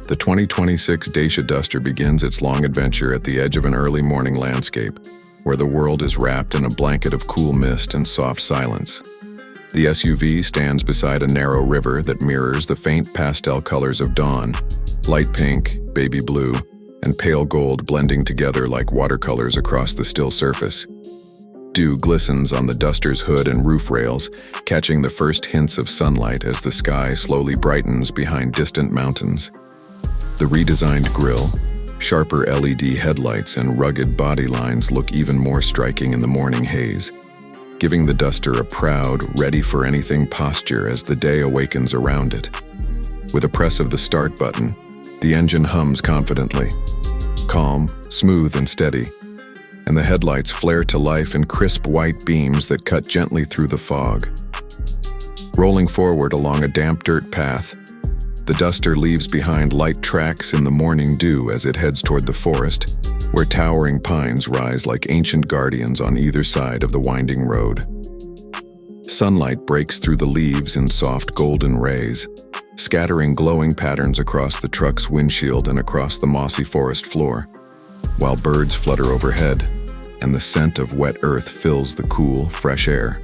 The 2026 Dacia Duster begins its long adventure at the edge of an early morning landscape, where the world is wrapped in a blanket of cool mist and soft silence. The SUV stands beside a narrow river that mirrors the faint pastel colors of dawn, light pink, baby blue, and pale gold blending together like watercolors across the still surface. Dew glistens on the Duster's hood and roof rails, catching the first hints of sunlight as the sky slowly brightens behind distant mountains. The redesigned grille, sharper LED headlights, and rugged body lines look even more striking in the morning haze, giving the Duster a proud, ready-for-anything posture as the day awakens around it. With a press of the start button, the engine hums confidently, calm, smooth, and steady, and the headlights flare to life in crisp white beams that cut gently through the fog. Rolling forward along a damp dirt path, the Duster leaves behind light tracks in the morning dew as it heads toward the forest, where towering pines rise like ancient guardians on either side of the winding road. Sunlight breaks through the leaves in soft golden rays, scattering glowing patterns across the truck's windshield and across the mossy forest floor, while birds flutter overhead, and the scent of wet earth fills the cool, fresh air.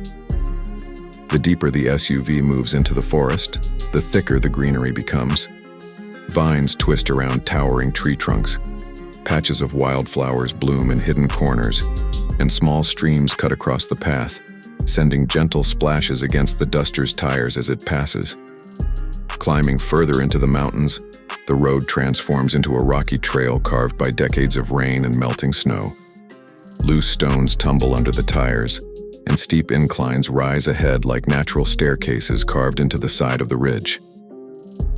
The deeper the SUV moves into the forest, the thicker the greenery becomes. Vines twist around towering tree trunks, patches of wildflowers bloom in hidden corners, and small streams cut across the path, sending gentle splashes against the Duster's tires as it passes. Climbing further into the mountains, the road transforms into a rocky trail carved by decades of rain and melting snow. Loose stones tumble under the tires, and steep inclines rise ahead like natural staircases carved into the side of the ridge.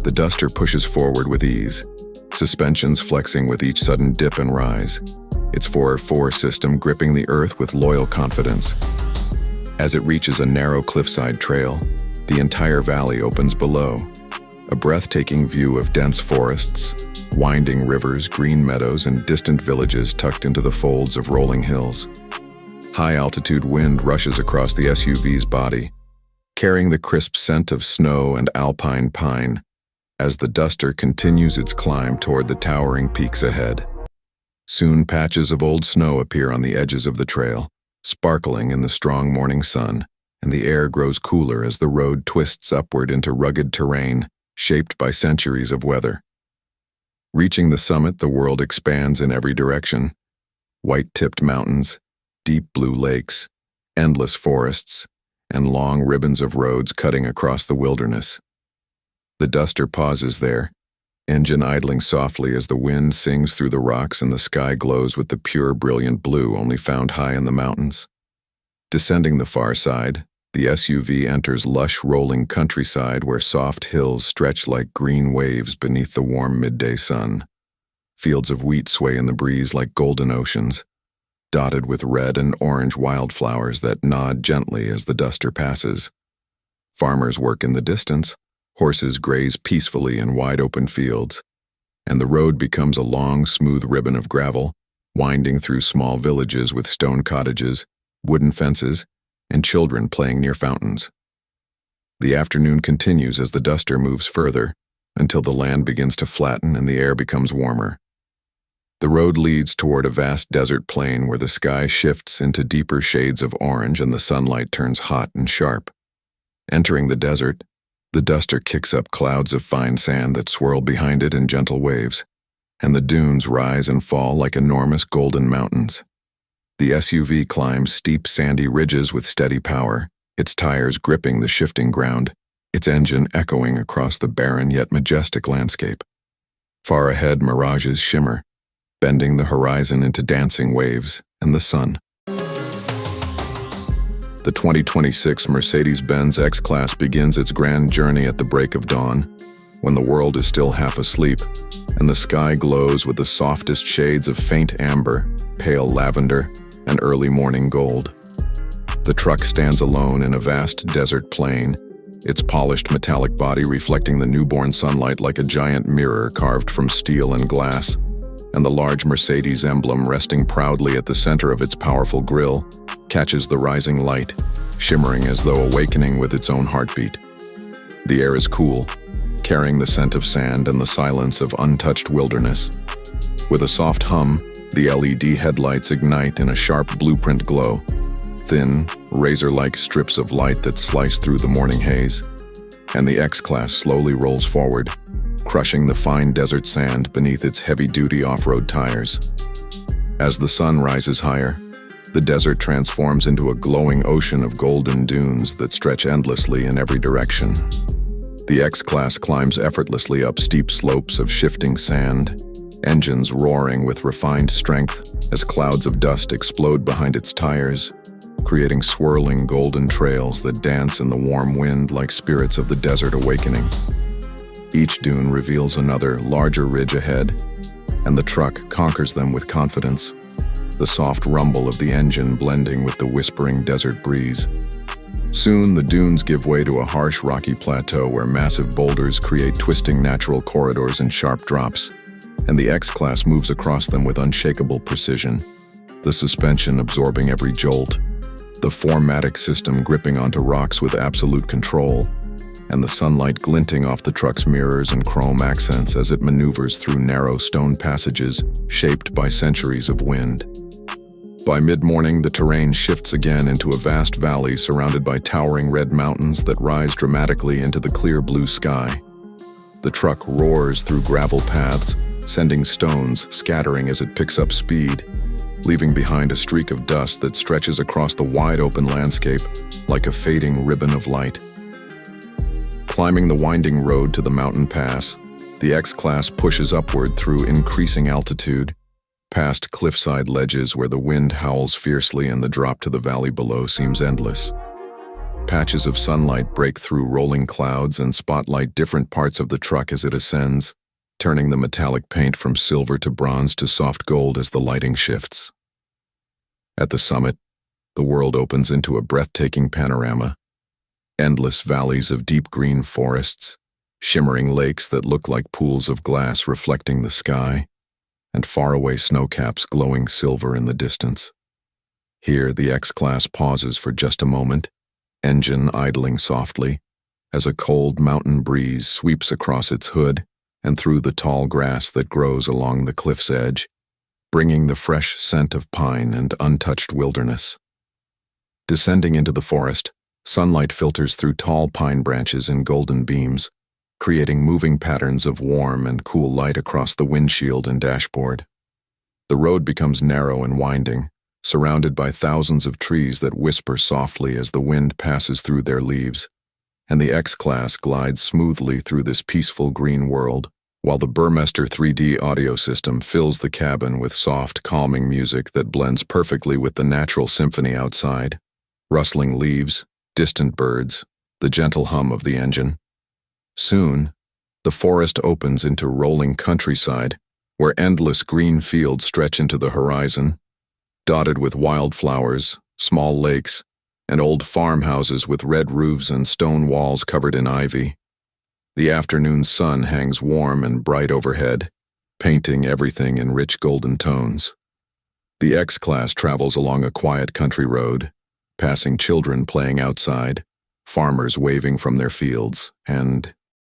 The Duster pushes forward with ease, suspensions flexing with each sudden dip and rise, its 4x4 system gripping the earth with loyal confidence. As it reaches a narrow cliffside trail, the entire valley opens below, a breathtaking view of dense forests, winding rivers, green meadows, and distant villages tucked into the folds of rolling hills. High-altitude wind rushes across the SUV's body, carrying the crisp scent of snow and alpine pine as the Duster continues its climb toward the towering peaks ahead. Soon patches of old snow appear on the edges of the trail, sparkling in the strong morning sun, and the air grows cooler as the road twists upward into rugged terrain shaped by centuries of weather. Reaching the summit, the world expands in every direction. White-tipped mountains, deep blue lakes, endless forests, and long ribbons of roads cutting across the wilderness. The Duster pauses there, engine idling softly as the wind sings through the rocks and the sky glows with the pure, brilliant blue only found high in the mountains. Descending the far side, the SUV enters lush, rolling countryside where soft hills stretch like green waves beneath the warm midday sun. Fields of wheat sway in the breeze like golden oceans, dotted with red and orange wildflowers that nod gently as the Duster passes. Farmers work in the distance, horses graze peacefully in wide-open fields, and the road becomes a long, smooth ribbon of gravel, winding through small villages with stone cottages, wooden fences, and children playing near fountains. The afternoon continues as the Duster moves further, until the land begins to flatten and the air becomes warmer. The road leads toward a vast desert plain where the sky shifts into deeper shades of orange and the sunlight turns hot and sharp. Entering the desert, the Duster kicks up clouds of fine sand that swirl behind it in gentle waves, and the dunes rise and fall like enormous golden mountains. The SUV climbs steep sandy ridges with steady power, its tires gripping the shifting ground, its engine echoing across the barren yet majestic landscape. Far ahead, mirages shimmer, bending the horizon into dancing waves and the sun. The 2026 Mercedes-Benz X-Class begins its grand journey at the break of dawn, when the world is still half asleep, and the sky glows with the softest shades of faint amber, pale lavender, and early morning gold. The truck stands alone in a vast desert plain, its polished metallic body reflecting the newborn sunlight like a giant mirror carved from steel and glass, and the large Mercedes emblem resting proudly at the center of its powerful grille catches the rising light, shimmering as though awakening with its own heartbeat. The air is cool, carrying the scent of sand and the silence of untouched wilderness. With a soft hum, the LED headlights ignite in a sharp blueprint glow, thin, razor-like strips of light that slice through the morning haze, and the X-Class slowly rolls forward, crushing the fine desert sand beneath its heavy-duty off-road tires. As the sun rises higher, the desert transforms into a glowing ocean of golden dunes that stretch endlessly in every direction. The X-Class climbs effortlessly up steep slopes of shifting sand, engines roaring with refined strength as clouds of dust explode behind its tires, creating swirling golden trails that dance in the warm wind like spirits of the desert awakening. Each dune reveals another, larger ridge ahead, and the truck conquers them with confidence, the soft rumble of the engine blending with the whispering desert breeze. Soon, the dunes give way to a harsh rocky plateau where massive boulders create twisting natural corridors and sharp drops, and the X-Class moves across them with unshakable precision, the suspension absorbing every jolt, the 4MATIC system gripping onto rocks with absolute control, and the sunlight glinting off the truck's mirrors and chrome accents as it maneuvers through narrow stone passages shaped by centuries of wind. By mid-morning, the terrain shifts again into a vast valley surrounded by towering red mountains that rise dramatically into the clear blue sky. The truck roars through gravel paths, sending stones scattering as it picks up speed, leaving behind a streak of dust that stretches across the wide-open landscape like a fading ribbon of light. Climbing the winding road to the mountain pass, the X-Class pushes upward through increasing altitude, past cliffside ledges where the wind howls fiercely and the drop to the valley below seems endless. Patches of sunlight break through rolling clouds and spotlight different parts of the truck as it ascends, turning the metallic paint from silver to bronze to soft gold as the lighting shifts. At the summit, the world opens into a breathtaking panorama. Endless valleys of deep green forests, shimmering lakes that look like pools of glass reflecting the sky, and faraway snowcaps glowing silver in the distance. Here, the X-Class pauses for just a moment, engine idling softly, as a cold mountain breeze sweeps across its hood and through the tall grass that grows along the cliff's edge, bringing the fresh scent of pine and untouched wilderness. Descending into the forest, sunlight filters through tall pine branches in golden beams, creating moving patterns of warm and cool light across the windshield and dashboard. The road becomes narrow and winding, surrounded by thousands of trees that whisper softly as the wind passes through their leaves, and the X-Class glides smoothly through this peaceful green world, while the Burmester 3D audio system fills the cabin with soft, calming music that blends perfectly with the natural symphony outside, rustling leaves, distant birds, the gentle hum of the engine. Soon, the forest opens into rolling countryside, where endless green fields stretch into the horizon, dotted with wildflowers, small lakes, and old farmhouses with red roofs and stone walls covered in ivy. The afternoon sun hangs warm and bright overhead, painting everything in rich golden tones. The X-Class travels along a quiet country road, passing children playing outside, farmers waving from their fields, and